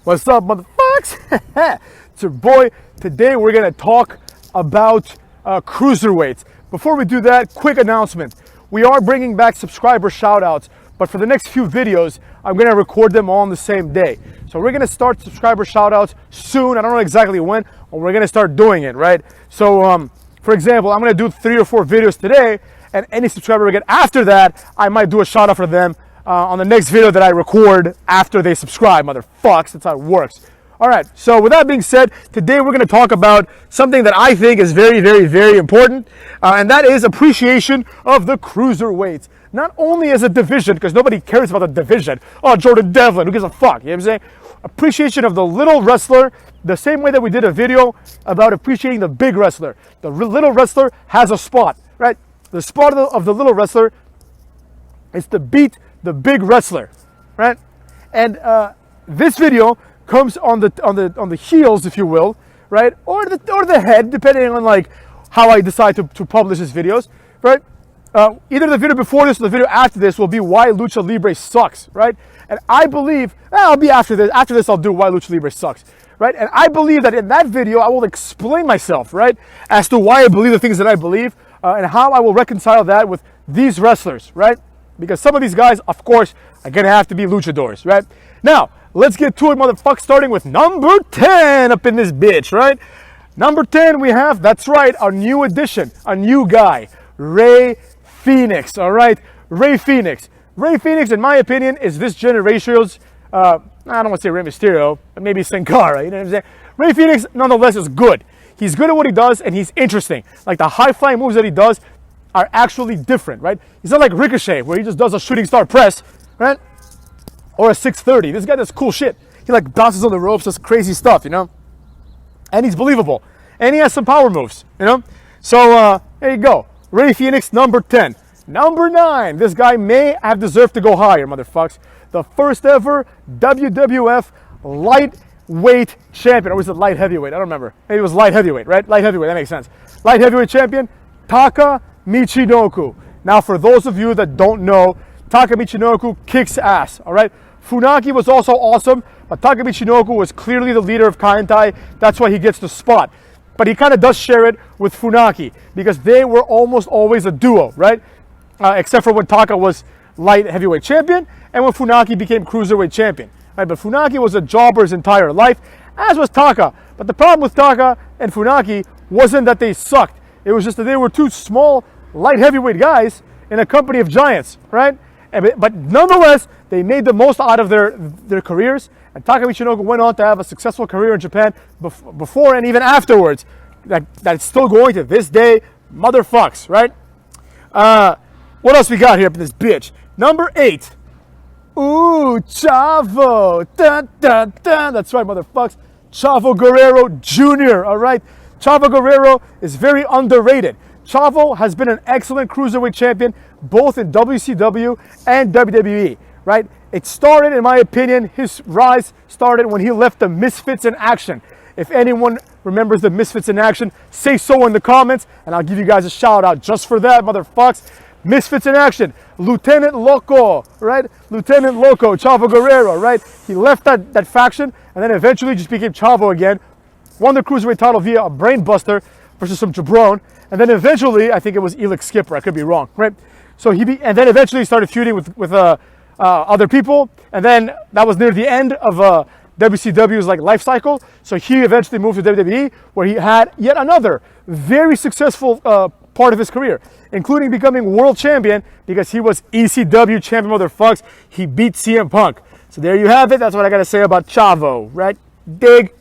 What's up, motherfuckers? It's your boy. Today we're gonna talk about cruiserweights. Before we do that, quick announcement. We are bringing back subscriber shoutouts, but for the next few videos, I'm gonna record them all on the same day. So we're gonna start subscriber shoutouts soon. I don't know exactly when, but we're gonna start doing it, right? So, for example, I'm gonna do 3 or 4 videos today, and any subscriber we get after that, I might do a shout out for them on the next video that I record after they subscribe, motherfucks. That's how it works. All right, so with that being said, today we're going to talk about something that I think is very, very, very important, and that is appreciation of the cruiserweights. Not only as a division, because nobody cares about the division. Oh, Jordan Devlin, who gives a fuck? You know what I'm saying? Appreciation of the little wrestler, the same way that we did a video about appreciating the big wrestler. The little wrestler has a spot, right? The spot of the little wrestler is to beat the big wrestler, right? And this video comes on the heels, if you will, right, or the head, depending on like how I decide to publish these videos, right? Either the video before this or the video after this will be why Lucha Libre sucks, right? And I believe I'll be after this. After this, I'll do why Lucha Libre sucks, right? And I believe that in that video, I will explain myself, right, as to why I believe the things that I believe and how I will reconcile that with these wrestlers, right? Because some of these guys, of course, are going to have to be luchadors, right? Now, let's get to it, motherfucker, starting with number 10 up in this bitch, right? Number 10, we have, that's right, a new addition, a new guy, Rey Fenix, all right? Rey Fenix. Rey Fenix, in my opinion, is this generation's, I don't want to say Rey Mysterio, but maybe Sin Cara, you know what I'm saying? Rey Fenix, nonetheless, is good. He's good at what he does, and he's interesting. Like, the high-flying moves that he does are actually different, right? He's not like Ricochet, where he just does a shooting star press, right? Or a 630. This guy does cool shit. He like bounces on the ropes, does crazy stuff, you know? And he's believable. And he has some power moves, you know? So, there you go. Rey Fenix, number 10. Number 9. This guy may have deserved to go higher, motherfucks. The first ever WWF lightweight champion. Or was it light heavyweight? I don't remember. Maybe it was light heavyweight, right? Light heavyweight, that makes sense. Light heavyweight champion, Taka Michinoku. Now, for those of you that don't know, Taka Michinoku kicks ass, all right? Funaki was also awesome, but Taka Michinoku was clearly the leader of Kaientai. That's why he gets the spot. But he kind of does share it with Funaki because they were almost always a duo, right? Except for when Taka was light heavyweight champion and when Funaki became cruiserweight champion, right? But Funaki was a jobber his entire life, as was Taka. But the problem with Taka and Funaki wasn't that they sucked. It was just that they were two small, light heavyweight guys in a company of giants, right? But nonetheless, they made the most out of their careers. And Taka Michinoku went on to have a successful career in Japan before and even afterwards. That's still going to this day, motherfucks, right? What else we got here up in this bitch? Number 8. Ooh, Chavo. Dun, dun, dun. That's right, motherfucks. Chavo Guerrero Jr., all right? Chavo Guerrero is very underrated. Chavo has been an excellent cruiserweight champion both in WCW and WWE, right? It started, in my opinion, his rise started when he left the Misfits in Action. If anyone remembers the Misfits in Action, say so in the comments, and I'll give you guys a shout out just for that, motherfucks. Misfits in Action, Lieutenant Loco, right? Lieutenant Loco, Chavo Guerrero, right? He left that faction and then eventually just became Chavo again. Won the Cruiserweight title via a brainbuster versus some jabron. And then eventually, I think it was Elix Skipper, I could be wrong, right? So and then eventually started feuding with other people. And then that was near the end of WCW's like life cycle. So he eventually moved to WWE, where he had yet another very successful part of his career, including becoming world champion because he was ECW champion, motherfucks. He beat CM Punk. So there you have it. That's what I got to say about Chavo, right? Dig.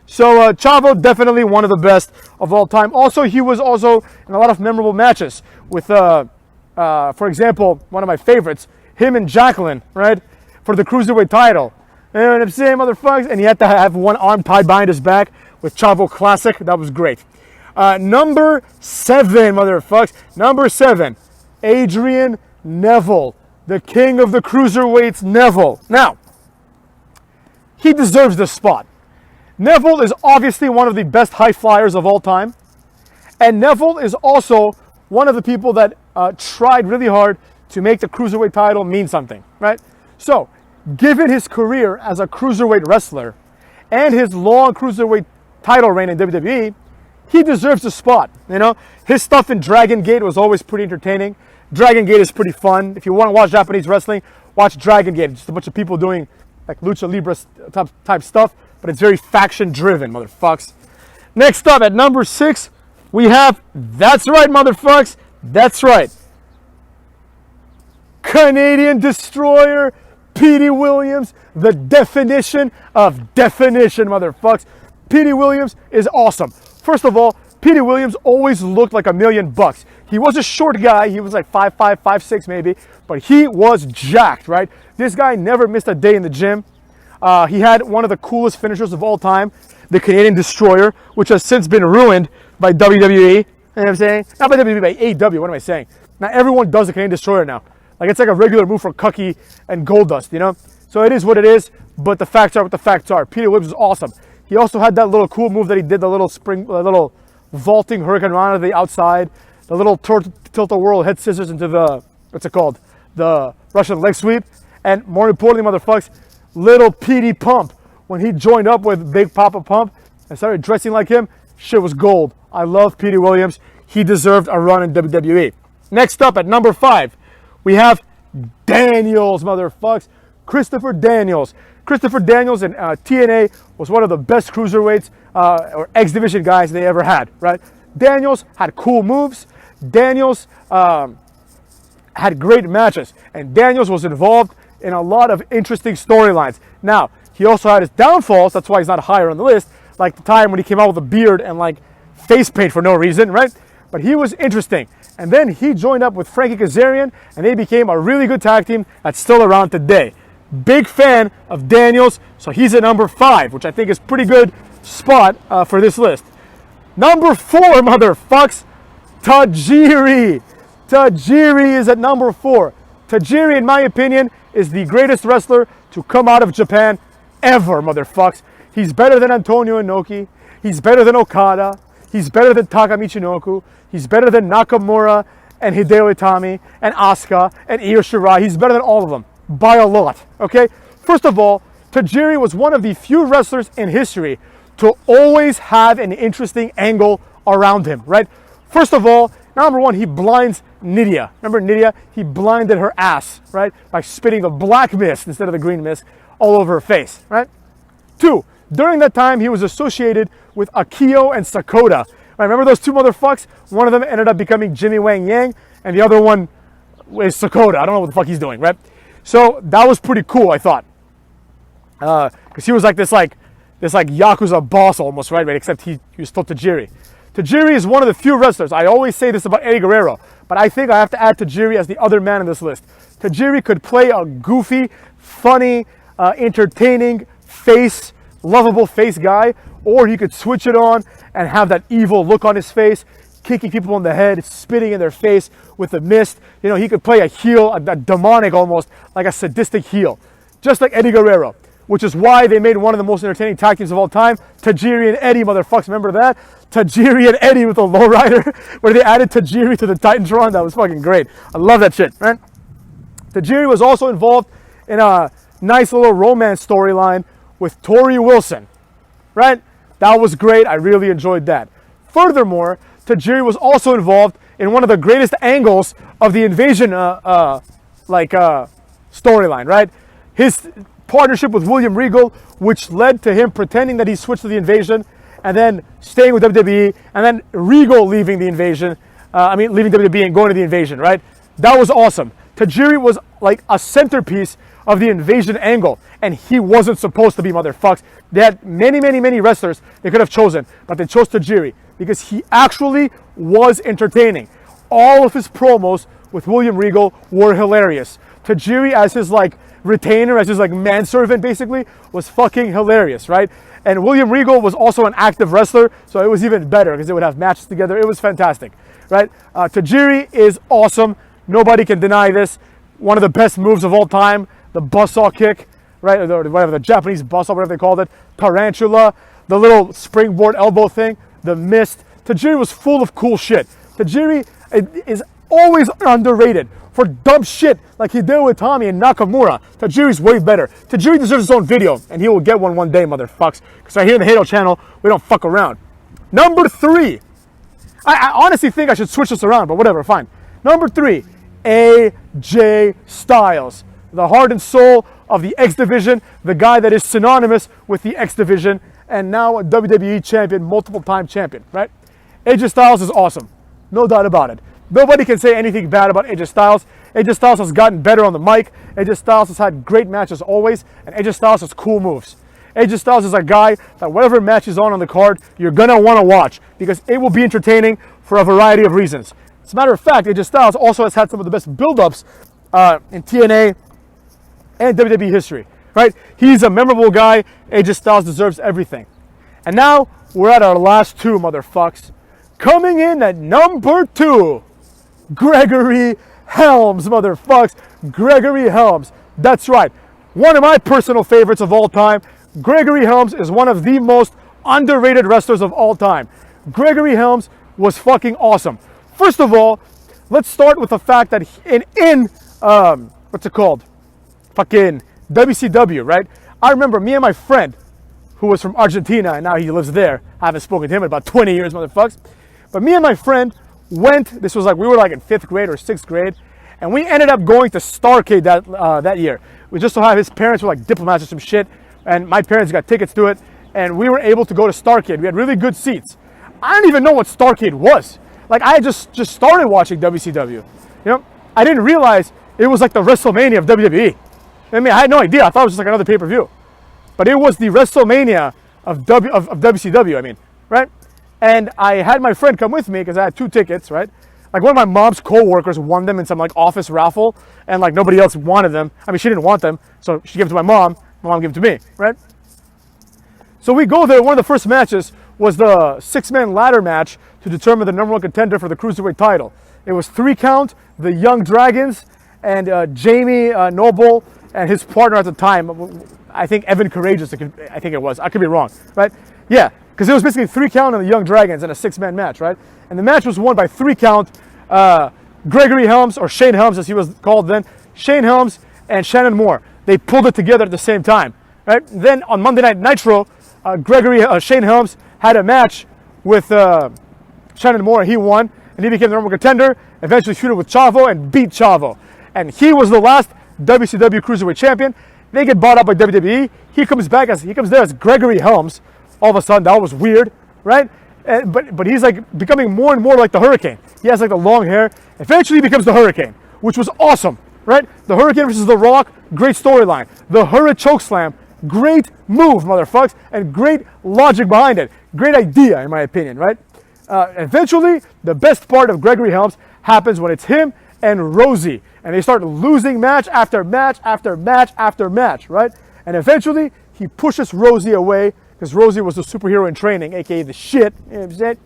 So Chavo, definitely one of the best of all time. Also, he was also in a lot of memorable matches with, for example, one of my favorites, him and Jacqueline, right, for the Cruiserweight title. You know what I'm saying, motherfuckers? And he had to have one arm tied behind his back with Chavo Classic. That was great. Number 7, motherfuckers. Number 7, Adrian Neville, the king of the Cruiserweights, Neville. Now, he deserves this spot. Neville is obviously one of the best high flyers of all time. And Neville is also one of the people that tried really hard to make the Cruiserweight title mean something, right? So, given his career as a Cruiserweight wrestler, and his long cruiserweight title reign in WWE, he deserves a spot. You know, his stuff in Dragon Gate was always pretty entertaining. Dragon Gate is pretty fun. If you want to watch Japanese wrestling, watch Dragon Gate. It's just a bunch of people doing like lucha libre type stuff, but it's very faction driven, motherfucks. Next up at number 6, we have, that's right, motherfucks, that's right, Canadian Destroyer, Petey Williams, the definition of definition, motherfucks. Petey Williams is awesome. First of all, Petey Williams always looked like $1,000,000. He was a short guy. He was like 5'5", 5'6" maybe, but he was jacked, right? This guy never missed a day in the gym. He had one of the coolest finishers of all time, the Canadian Destroyer, which has since been ruined by WWE. You know what I'm saying? Not by WWE, by AEW. What am I saying? Now everyone does the Canadian Destroyer now. Like, it's like a regular move for Cucky and Goldust, you know? So it is what it is, but the facts are what the facts are. Petey Williams was awesome. He also had that little cool move that he did, the little vaulting Hurricane Rana to the outside, the little tilt-a-whirl head scissors into the, what's it called? The Russian leg sweep. And more importantly, motherfucks, little Petey Pump. When he joined up with Big Papa Pump and started dressing like him, shit was gold. I love Petey Williams. He deserved a run in WWE. Next up at number 5, we have Daniels, motherfucks. Christopher Daniels. Christopher Daniels in TNA was one of the best cruiserweights or X Division guys they ever had, right? Daniels had cool moves. Daniels had great matches. And Daniels was involved in a lot of interesting storylines. Now, he also had his downfalls. That's why he's not higher on the list. Like the time when he came out with a beard and like face paint for no reason, right? But he was interesting. And then he joined up with Frankie Kazarian, and they became a really good tag team that's still around today. Big fan of Daniels, so he's at number 5, which I think is pretty good spot for this list. Number 4, motherfucks, Tajiri. Tajiri is at number 4. Tajiri, in my opinion, is the greatest wrestler to come out of Japan ever, motherfucks. He's better than Antonio Inoki. He's better than Okada. He's better than Taka Michinoku. He's better than Nakamura and Hideo Itami and Asuka and Io Shirai. He's better than all of them by a lot, okay? First of all, Tajiri was one of the few wrestlers in history to always have an interesting angle around him, right? First of all, number 1, he blinds Nydia. Remember Nydia? He blinded her ass, right? By spitting the black mist instead of the green mist all over her face, right? 2, during that time, he was associated with Akio and Sakota. Right, remember those two motherfucks? One of them ended up becoming Jimmy Wang Yang, and the other one is Sakota. I don't know what the fuck he's doing, right? So that was pretty cool, I thought. Because he was like this Yakuza boss almost, right? Except he was still Tajiri. Tajiri is one of the few wrestlers. I always say this about Eddie Guerrero, but I think I have to add Tajiri as the other man on this list. Tajiri could play a goofy, funny, entertaining face, lovable face guy, or he could switch it on and have that evil look on his face, kicking people in the head, spitting in their face with the mist. You know, he could play a heel, a demonic almost, like a sadistic heel, just like Eddie Guerrero, which is why they made one of the most entertaining tag teams of all time, Tajiri and Eddie, motherfuckers. Remember that? Tajiri and Eddie with the lowrider, where they added Tajiri to the Titantron. That was fucking great. I love that shit, right? Tajiri was also involved in a nice little romance storyline with Tori Wilson, right? That was great. I really enjoyed that. Furthermore, Tajiri was also involved in one of the greatest angles of the Invasion storyline, right? His partnership with William Regal, which led to him pretending that he switched to the Invasion and then staying with WWE, and then Regal leaving the Invasion, leaving WWE and going to the Invasion, right? That was awesome. Tajiri was like a centerpiece of the Invasion angle, and he wasn't supposed to be, motherfucks. They had many wrestlers they could have chosen, but they chose Tajiri because he actually was entertaining. All of his promos with William Regal were hilarious. Tajiri as his retainer, as his manservant basically, was fucking hilarious, right? And William Regal was also an active wrestler, so it was even better because they would have matches together. It was fantastic, right? Tajiri is awesome. Nobody can deny this. One of the best moves of all time, the buzzsaw kick, right? Or whatever, the Japanese buzzsaw, whatever they called it. Tarantula, the little springboard elbow thing, the mist. Tajiri was full of cool shit. Tajiri is always underrated. for dumb shit like he did with Tommy and Nakamura. Tajiri's way better. Tajiri deserves his own video, and he will get one day, motherfucks. Because right here in the Halo channel, we don't fuck around. Number 3. I honestly think I should switch this around, but whatever, fine. Number 3, AJ Styles. The heart and soul of the X Division, the guy that is synonymous with the X Division, and now a WWE champion, multiple time champion, right? AJ Styles is awesome. No doubt about it. Nobody can say anything bad about AJ Styles. AJ Styles has gotten better on the mic. AJ Styles has had great matches always, and AJ Styles has cool moves. AJ Styles is a guy that whatever match is on the card, you're going to want to watch because it will be entertaining for a variety of reasons. As a matter of fact, AJ Styles also has had some of the best build-ups in TNA and WWE history, right? He's a memorable guy. AJ Styles deserves everything. And now we're at our last 2, motherfucks. Coming in at number 2, Gregory Helms, motherfucks. Gregory Helms. That's right. One of my personal favorites of all time. Gregory Helms is one of the most underrated wrestlers of all time. Gregory Helms was fucking awesome. First of all, let's start with the fact that what's it called? Fucking WCW, right? I remember me and my friend, who was from Argentina, and now he lives there. I haven't spoken to him in about 20 years, motherfucks. But me and my friend went, this was like, we were like in 5th grade or 6th grade, and we ended up going to Starrcade that year. We just so have his parents were like diplomats or some shit, and my parents got tickets to it, and we were able to go to Starrcade. We had really good seats. I didn't even know what Starrcade was. Like, I just started watching WCW. You know, I didn't realize it was like the WrestleMania of WWE. I mean, I had no idea. I thought it was just like another pay-per-view. But it was the WrestleMania of WCW, I mean, right? And I had my friend come with me because I had 2 tickets, right? Like one of my mom's co-workers won them in some like office raffle, and like nobody else wanted them. I mean, she didn't want them, so she gave them to my mom gave them to me, right? So we go there. One of the first matches was the 6-man ladder match to determine the number 1 contender for the Cruiserweight title. It was 3 count, the Young Dragons, and Jamie Noble and his partner at the time, I think Evan Courageous, I think it was. I could be wrong, right? Yeah, because it was basically 3 count on the Young Dragons in a 6-man match, right? And the match was won by 3 count. Gregory Helms, or Shane Helms as he was called then, Shane Helms and Shannon Moore. They pulled it together at the same time, right? Then on Monday Night Nitro, Shane Helms had a match with Shannon Moore. He won, and he became the number 1 contender. Eventually feuded with Chavo and beat Chavo. And he was the last WCW Cruiserweight champion. They get bought up by WWE. He comes there as Gregory Helms. All of a sudden, that was weird, right? But he's like becoming more and more like the Hurricane. He has like the long hair. Eventually, he becomes the Hurricane, which was awesome, right? The Hurricane versus The Rock, great storyline. The Hurricane chokeslam, great move, motherfuckers, and great logic behind it. Great idea, in my opinion, right? Eventually, the best part of Gregory Helms happens when it's him and Rosie, and they start losing match after match after match after match, right? And eventually, he pushes Rosie away, because Rosie was a superhero in training, aka the shit, you know what I'm saying?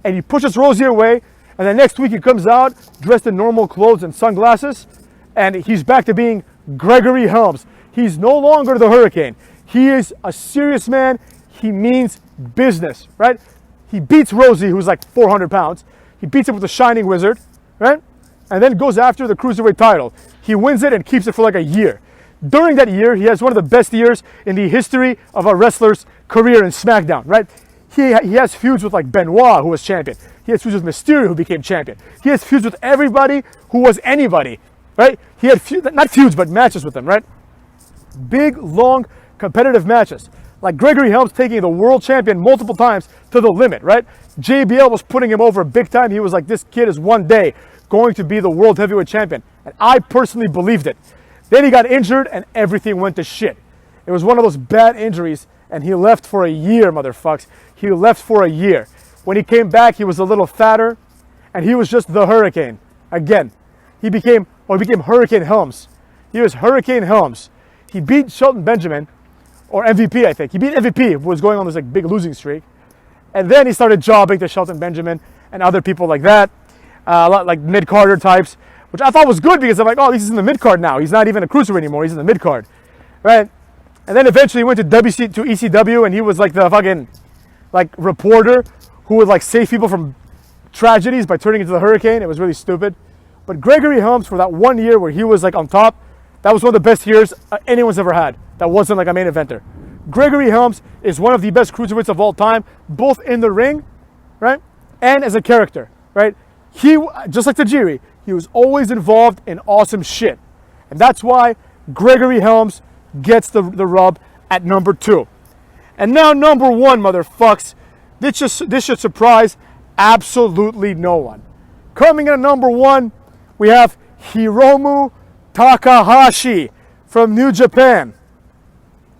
And he pushes Rosie away, and then next week he comes out dressed in normal clothes and sunglasses, and he's back to being Gregory Helms. He's no longer the Hurricane. He is a serious man. He means business, right? He beats Rosie, who's like 400 pounds. He beats him with the Shining Wizard, right? And then goes after the Cruiserweight title. He wins it and keeps it for like a year. During that year, he has one of the best years in the history of a wrestler's career in SmackDown, right? He has feuds with like Benoit, who was champion. He has feuds with Mysterio, who became champion. He has feuds with everybody who was anybody, right? He had not feuds, but matches with them, right? Big, long, competitive matches. Like Gregory Helms taking the world champion multiple times to the limit, right? JBL was putting him over big time. He was like, this kid is one day going to be the world heavyweight champion. And I personally believed it. Then he got injured and everything went to shit. It was one of those bad injuries and he left for a year, motherfucks. He left for a year. When he came back, he was a little fatter and he was just the Hurricane. Again, he became Hurricane Helms. He was Hurricane Helms. He beat Shelton Benjamin, or MVP, I think. He beat MVP, who was going on this like big losing streak. And then he started jobbing to Shelton Benjamin and other people like that, like mid-carder types, which I thought was good because I'm like, oh, he's in the mid-card now. He's not even a cruiserweight anymore. He's in the mid-card, right? And then eventually he went to ECW, and he was like the fucking like reporter who would like save people from tragedies by turning into the Hurricane. It was really stupid. But Gregory Helms, for that 1 year where he was like on top, that was one of the best years anyone's ever had. That wasn't like a main eventer. Gregory Helms is one of the best cruiserweights of all time, both in the ring, right, and as a character, right? He, just like Tajiri, he was always involved in awesome shit. And that's why Gregory Helms gets the rub at number 2. And now number 1, motherfucks. This should surprise absolutely no one. Coming in at number 1, we have Hiromu Takahashi from New Japan.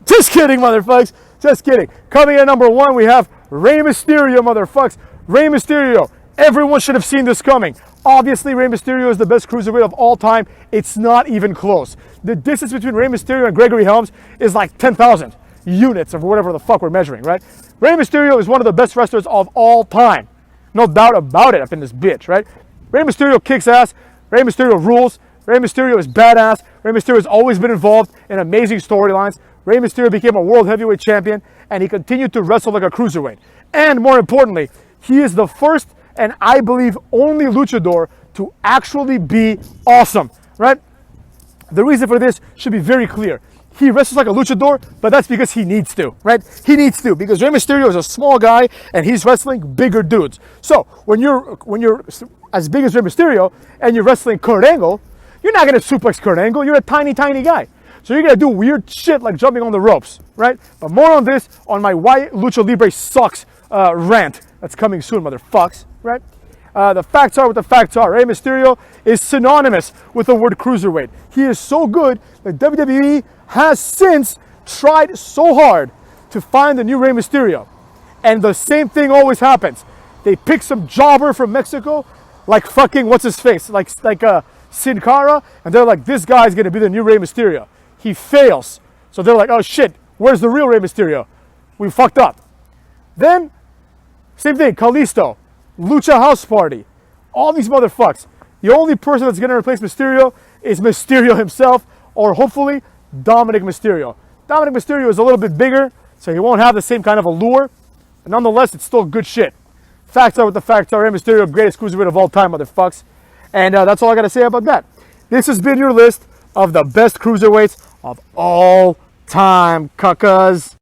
Just kidding, motherfuckers. Just kidding. Coming in at number 1, we have Rey Mysterio, motherfuckers. Rey Mysterio. Everyone should have seen this coming. Obviously, Rey Mysterio is the best cruiserweight of all time. It's not even close. The distance between Rey Mysterio and Gregory Helms is like 10,000 units of whatever the fuck we're measuring, right? Rey Mysterio is one of the best wrestlers of all time. No doubt about it up in this bitch, right? Rey Mysterio kicks ass. Rey Mysterio rules. Rey Mysterio is badass. Rey Mysterio has always been involved in amazing storylines. Rey Mysterio became a world heavyweight champion, and he continued to wrestle like a cruiserweight. And more importantly, he is the first and I believe only luchador to actually be awesome, right? The reason for this should be very clear. He wrestles like a luchador, but that's because he needs to, right? He needs to, because Rey Mysterio is a small guy and he's wrestling bigger dudes. So when you're as big as Rey Mysterio and you're wrestling Kurt Angle, you're not gonna suplex Kurt Angle. You're a tiny guy. So you're gonna do weird shit like jumping on the ropes, right? But more on this on my Why Lucha Libre Sucks rant. That's coming soon, motherfucks, right? The facts are what the facts are. Rey Mysterio is synonymous with the word cruiserweight. He is so good that WWE has since tried so hard to find the new Rey Mysterio. And the same thing always happens. They pick some jobber from Mexico, like fucking, what's his face? Like Sin Cara, and they're like, this guy's gonna be the new Rey Mysterio. He fails. So they're like, oh shit, where's the real Rey Mysterio? We fucked up. Then, same thing, Kalisto, Lucha House Party, all these motherfucks. The only person that's gonna replace Mysterio is Mysterio himself, or hopefully Dominic Mysterio. Dominic Mysterio is a little bit bigger, so he won't have the same kind of allure. But nonetheless, it's still good shit. Facts are what the facts are. Rey Mysterio, greatest cruiserweight of all time, motherfucks. And that's all I gotta say about that. This has been your list of the best cruiserweights of all time, cuckas.